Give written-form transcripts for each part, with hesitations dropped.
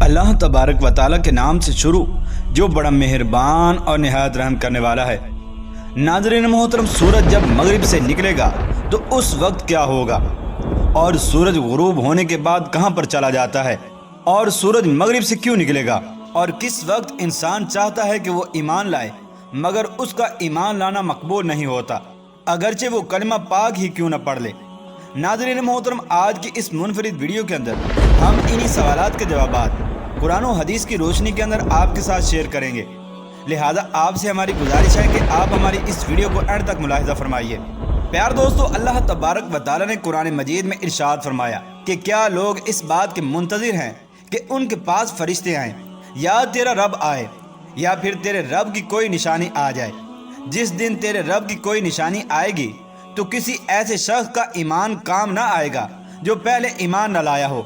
अल्लाह तबारक व ताला के नाम से शुरू जो बड़ा मेहरबान और निहायत रहम करने वाला है। नाज़रीन मोहतरम, सूरज जब मगरिब से निकलेगा तो उस वक्त क्या होगा, और सूरज गुरूब होने के बाद कहाँ पर चला जाता है, और सूरज मगरिब से क्यों निकलेगा, और किस वक्त इंसान चाहता है कि वो ईमान लाए मगर उसका ईमान लाना मकबूल नहीं होता, अगरचे वो कलमा पाक ही क्यों न पढ़ ले। नाज़रीन मोहतरम, आज की इस मुनफरिद वीडियो के अंदर हम इन्हीं सवालात के जवाबात कुरान और हदीस की रोशनी के अंदर आपके साथ शेयर करेंगे। लिहाजा आपसे हमारी गुजारिश है कि आप हमारी इस वीडियो को एंड तक मुलाहिजा फरमाइए। प्यार दोस्तों, अल्लाह तबारक व तआला ने कुरान मजीद में इरशाद फरमाया कि क्या लोग इस बात के मुंतज़िर हैं कि उनके पास फरिश्ते आएँ या तेरा रब आए या फिर तेरे रब की कोई निशानी आ जाए। जिस दिन तेरे रब की कोई निशानी आएगी तो किसी ऐसे शख्स का ईमान काम ना आएगा जो पहले ईमान न लाया हो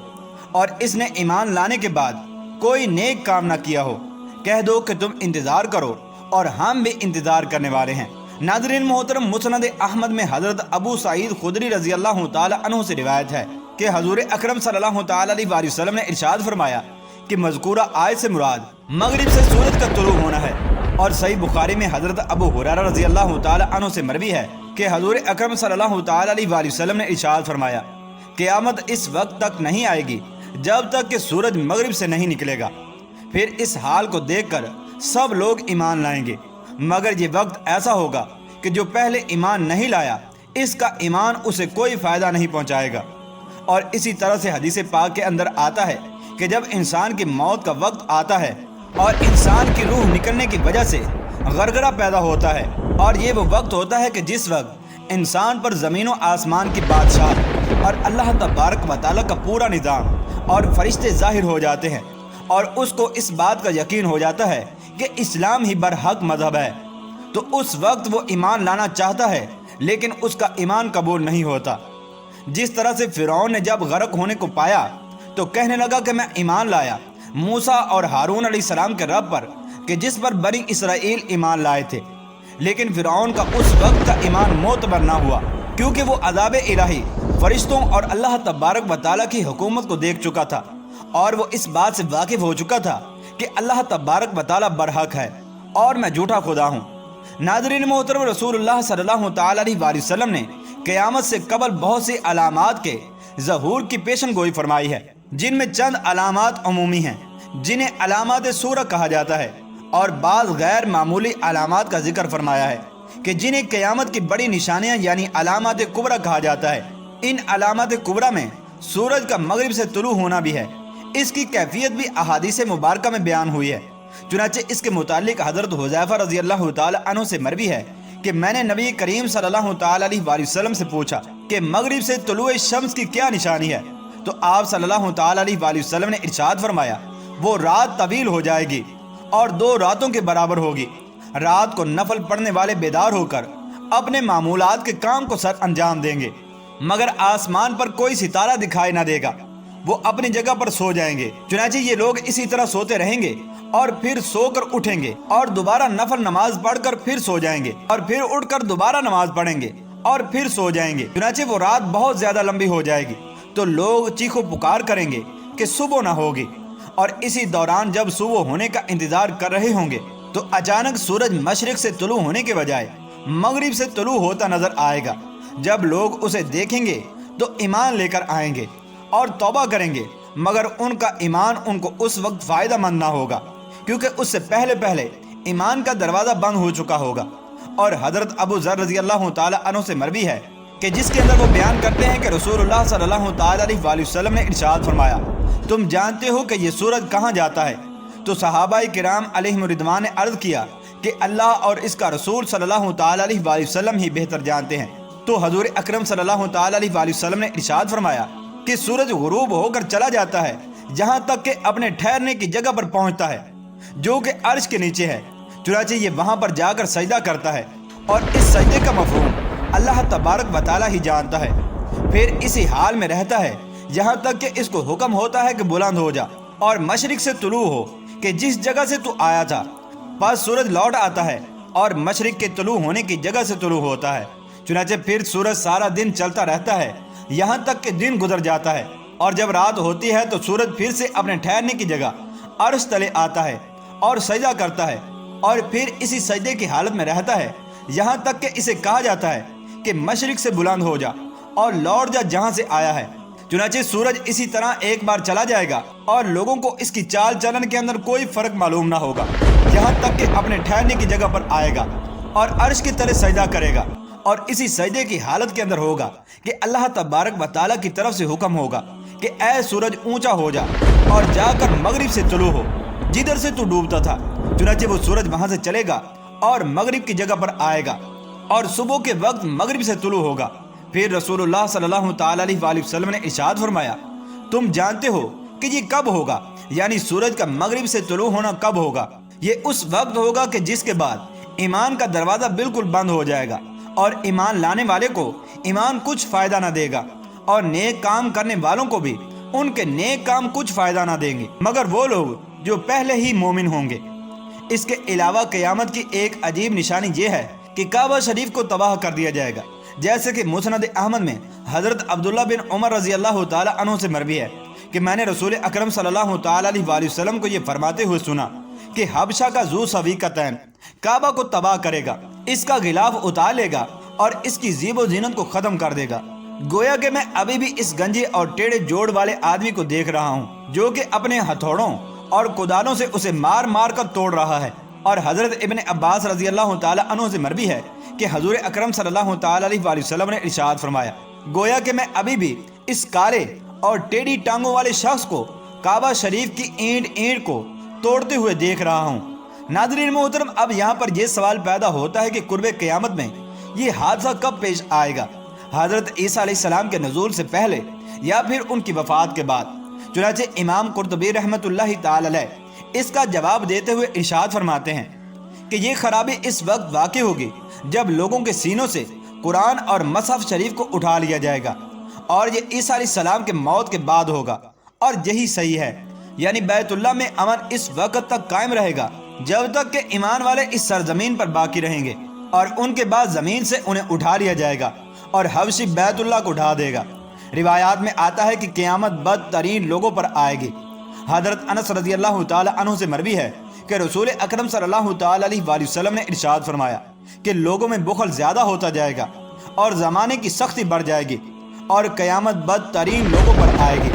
और इसने ईमान लाने के बाद कोई नेक काम ना किया हो। कह दो कि तुम इंतज़ार करो और हम भी इंतज़ार करने वाले हैं। नाज़रीन मोहतरम, मुस्नद अहमद में हज़रत अबू सईद खुदरी रज़ी अल्लाह तआला अन्हु से रिवायत है कि हज़ूर अकरम सल्लल्लाहु तआला अलैहि वसल्लम ने इरशाद फरमाया कि मज़कूरा आयत से मुराद मगरिब से सूरज का तुलू होना है। और सही बुखारी में हज़रत अबू हुरैरा रज़ी अल्लाह तआला अन्हु से मरवी है कि हज़ूर अकरम सल्लल्लाहु तआला अलैहि वसल्लम ने इरशाद फरमाया क़यामत इस वक्त तक नहीं आएगी जब तक कि सूरज मगरिब से नहीं निकलेगा। फिर इस हाल को देखकर सब लोग ईमान लाएंगे, मगर ये वक्त ऐसा होगा कि जो पहले ईमान नहीं लाया इसका ईमान उसे कोई फ़ायदा नहीं पहुंचाएगा। और इसी तरह से हदीस पाक के अंदर आता है कि जब इंसान की मौत का वक्त आता है और इंसान की रूह निकलने की वजह से गरगरा पैदा होता है, और ये वो वक्त होता है कि जिस वक्त इंसान पर ज़मीन व आसमान की बादशाह और अल्लाह तबारक व तआला का पूरा निज़ाम और फरिश्ते ज़ाहिर हो जाते हैं और उसको इस बात का यकीन हो जाता है कि इस्लाम ही बरहक मज़हब है। तो उस वक्त वो ईमान लाना चाहता है लेकिन उसका ईमान कबूल नहीं होता। जिस तरह से फ़िरौन ने जब गरक होने को पाया तो कहने लगा कि मैं ईमान लाया मूसा और हारून अलैहिस्सलाम के रब पर कि जिस पर बनी इसराइल ईमान लाए थे। लेकिन फ़िरौन का उस वक्त का ईमान मोतबर ना हुआ क्योंकि वो अज़ाब इलाही, फरिश्तों और अल्लाह तबारक व तआला की हुकूमत को देख चुका था और वो इस बात से वाकिफ़ हो चुका था कि अल्लाह तबारक व तआला बरहक है और मैं झूठा खुदा हूँ। नाज़रीन मोहतरम, रसूलुल्लाह सल्लल्लाहु तआला अलैहि वसल्लम ने क़यामत से कबल बहुत सी अलामात के ज़हूर की पेशन गोई फरमाई है, जिनमें चंद अलामात अमूमी हैं जिन्हें अलामात सूरह कहा जाता है, और बाज़ गैर मामूली अलामात का जिक्र फरमाया है कि जिन्हें क़यामत की बड़ी निशानियाँ यानी अलामात कुबरा कहा जाता है। इन अलामात कुबरा में सूरज का मगरिब से तुलू होना भी है। इसकी कैफियत भी अहादीस मुबारका में बयान हुई है। चुनांचे इसके मुतालिक हज़रत हुज़ैफा रज़ी अल्लाह तआला अन्हु से मरवी है कि मैंने नबी करीम सल्लल्लाहु तआला अलैहि वसल्लम से पूछा कि मगरिब से तुलूए शम्स की क्या निशानी है, तो आप सल्लल्लाहु तआला अलैहि वसल्लम ने इरशाद फरमाया वो रात तवील हो जाएगी और 2 रातों के बराबर होगी। रात को नफल पढ़ने वाले बेदार होकर अपने मामूलात के काम को सर अंजाम देंगे, मगर आसमान पर कोई सितारा दिखाई ना देगा, वो अपनी जगह पर सो जाएंगे। चुनांचे ये लोग इसी तरह सोते रहेंगे और फिर सोकर उठेंगे और दोबारा नफल नमाज पढ़कर फिर सो जाएंगे और फिर उठकर दोबारा नमाज पढ़ेंगे और फिर सो जाएंगे। चुनांचे वो रात बहुत ज्यादा लंबी हो जाएगी तो लोग चीखो पुकार करेंगे कि सुबह ना होगी, और इसी दौरान जब सुबह होने का इंतजार कर रहे होंगे तो अचानक सूरज मशरिक से तुलू होने के बजाय मगरिब से तुलू होता नजर आएगा। जब लोग उसे देखेंगे तो ईमान लेकर आएंगे और तौबा करेंगे, मगर उनका ईमान उनको उस वक्त फ़ायदा मंद ना होगा क्योंकि उससे पहले पहले ईमान का दरवाज़ा बंद हो चुका होगा। और हज़रत अबू ज़र रज़ी अल्लाह तआला अन्हु से मरवी है कि जिसके अंदर वो बयान करते हैं कि रसूलुल्लाह सल्लल्लाहु तआला अलैहि वसल्लम ने इरशाद फरमाया तुम जानते हो कि ये सूरज कहाँ जाता है? तो सहाबाए किराम अलैहिम रिदवान ने अर्ज़ किया कि अल्लाह और इसका रसूल सल्लल्लाहु तआला अलैहि वसल्लम ही बेहतर जानते हैं। तो हज़ूर अकरम सल्लल्लाहु तआला अलैहि वसल्लम ने इरशाद फरमाया कि सूरज गुरूब होकर चला जाता है जहाँ तक कि अपने ठहरने की जगह पर पहुँचता है जो कि अर्श के नीचे है। चुनांचे ये वहाँ पर जाकर सजदा करता है और इस सजदे का मफ़हूम अल्लाह तबारक व तआला ही जानता है। फिर इसी हाल में रहता है यहाँ तक कि इसको हुक्म होता है कि बुलंद हो जा और मशरिक से तुलू हो कि जिस जगह से तू आया था। बस सूरज लौट आता है और मशरिक के तुलू होने की जगह से तुलू होता है। चुनांचे फिर सूरज सारा दिन चलता रहता है यहाँ तक कि दिन गुजर जाता है और जब रात होती है तो सूरज फिर से अपने ठहरने की जगह अर्श तले आता है और सजदा करता है और फिर इसी सजदे की हालत में रहता है यहाँ तक कि इसे कहा जाता है कि मशरिक से बुलंद हो जा और लौट जा जहाँ से आया है। चुनांचे सूरज इसी तरह एक बार चला जाएगा और लोगों को इसकी चाल चलन के अंदर कोई फर्क मालूम ना होगा, यहाँ तक कि अपने ठहरने की जगह पर आएगा और अर्श के तले सजदा करेगा और इसी सजदे की हालत के अंदर होगा कि अल्लाह तबारक व तआला की तरफ से हुक्म होगा कि ऐ सूरज ऊंचा हो जा और जाकर मगरिब से तुलू हो जिधर से तू डूबता था। चुनांचे वो सूरज वहां से चलेगा और मगरिब की जगह पर आएगा और सुबह के वक्त मगरिब से तुलू होगा। फिर रसूलुल्लाह सल्लल्लाहु तआला अलैहि वसल्लम ने इरशाद फरमाया, तुम जानते हो कि ये कब होगा, यानी सूरज का मगरिब से तुलू होना कब होगा? ये उस वक्त होगा कि जिसके बाद ईमान का दरवाज़ा बिल्कुल बंद हो जाएगा और ईमान लाने वाले को ईमान कुछ फ़ायदा ना देगा और नेक काम करने वालों को भी उनके नेक काम कुछ फ़ायदा ना देंगे मगर वो लोग जो पहले ही मोमिन होंगे। इसके अलावा क़यामत की एक अजीब निशानी ये है कि काबा शरीफ को तबाह कर दिया जाएगा, जैसे कि मुस्नद अहमद में हज़रत अब्दुल्ला बिन उमर रज़ी अल्लाह तआला अन्हु से मरवी है कि मैंने रसूल अकरम सल्लल्लाहु तआला अलैहि वसल्लम को ये फरमाते हुए सुना कि हबशा का ज़ू सवीक़तैन काबा को तबाह करेगा, इसका गिलाफ उतार लेगा और इसकी ज़ीबो ज़ीनत को ख़त्म कर देगा। गोया कि मैं अभी भी इस गंजे और टेढ़े जोड़ वाले आदमी को देख रहा हूँ जो कि अपने हथौड़ों और कुदालों से उसे मार मार कर तोड़ रहा है। और हज़रत इब्न अब्बास रज़ी अल्लाह तआला अन्हु से मरवी है कि हज़ूर अकरम सल्लल्लाहु तआला अलैहि वसल्लम ने इरशाद फरमाया, गोया कि मैं अभी भी इस काले और टेढ़ी टांगों वाले शख्स को काबा शरीफ की ईंट ईंट को तोड़ते हुए देख रहा हूँ। नाज़रीन मोहतरम, अब यहाँ पर यह सवाल पैदा होता है कि कुर्बे क़यामत में ये हादसा कब पेश आएगा, हज़रत ईसा अलैहिस्सलाम के नज़ूल से पहले या फिर उनकी वफ़ात के बाद? चुनांचे इमाम कुर्तुबी रहमतुल्लाहि तआला अलैह इसका जवाब देते हुए इरशाद फरमाते हैं कि ये खराबी इस वक्त वाक़ई होगी जब लोगों के सीनों से कुरान और मसहफ़ शरीफ को उठा लिया जाएगा और ये ईसा अलैहिस्सलाम के मौत के बाद होगा। और यही सही है, यानी बैतुल्लाह में अमन इस वक्त तक कायम रहेगा जब तक कि ईमान वाले इस सरजमीन पर बाकी रहेंगे और उनके बाद ज़मीन से उन्हें उठा लिया जाएगा और हबशी बैतुल्लाह को उठा देगा। रिवायात में आता है कि क़यामत बदतरीन लोगों पर आएगी। हज़रत अनस रज़ी अल्लाह तआला अन्हु से मरवी है कि रसूल अकरम सल्लल्लाहु तआला अलैहि वसल्लम ने इरशाद फरमाया कि लोगों में बुखल ज़्यादा होता जाएगा और ज़माने की सख्ती बढ़ जाएगी और क़यामत बदतरीन लोगों पर आएगी।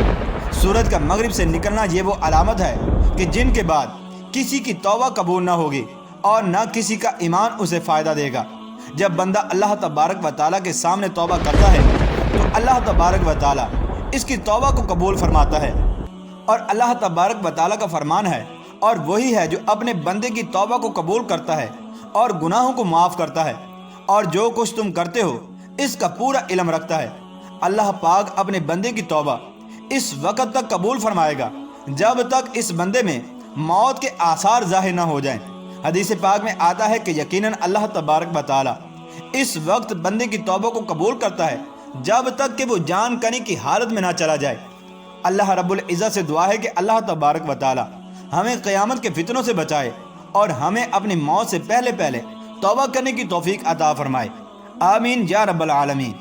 सूरज का मगरिब से निकलना ये वो अलामत है कि जिनके बाद किसी की तौबा कबूल ना होगी और ना किसी का ईमान उसे फ़ायदा देगा। जब बंदा अल्लाह तबारक व तआला के सामने तौबा करता है तो अल्लाह तबारक व तआला इसकी तौबा को कबूल फरमाता है और अल्लाह तबारक व तआला का फरमान है और वही है जो अपने बंदे की तौबा को कबूल करता है और गुनाहों को माफ़ करता है और जो कुछ तुम करते हो इसका पूरा इल्म रखता है। अल्लाह पाक अपने बंदे की तौबा इस वक़्त तक कबूल फरमाएगा जब तक इस बंदे में मौत के आसार ज़ाहिर न हो जाएं। हदीस पाक में आता है कि यकीनन अल्लाह तबारक व तआला इस वक्त बंदे की तौबा को कबूल करता है जब तक कि वो जान करने की हालत में ना चला जाए। अल्लाह रब्बुल इज़्ज़त से दुआ है कि अल्लाह तबारक व तआला हमें क़यामत के फितनों से बचाए और हमें अपनी मौत से पहले पहले तौबा करने की तौफीक अता फरमाए। आमीन या रब्बल आलमीन।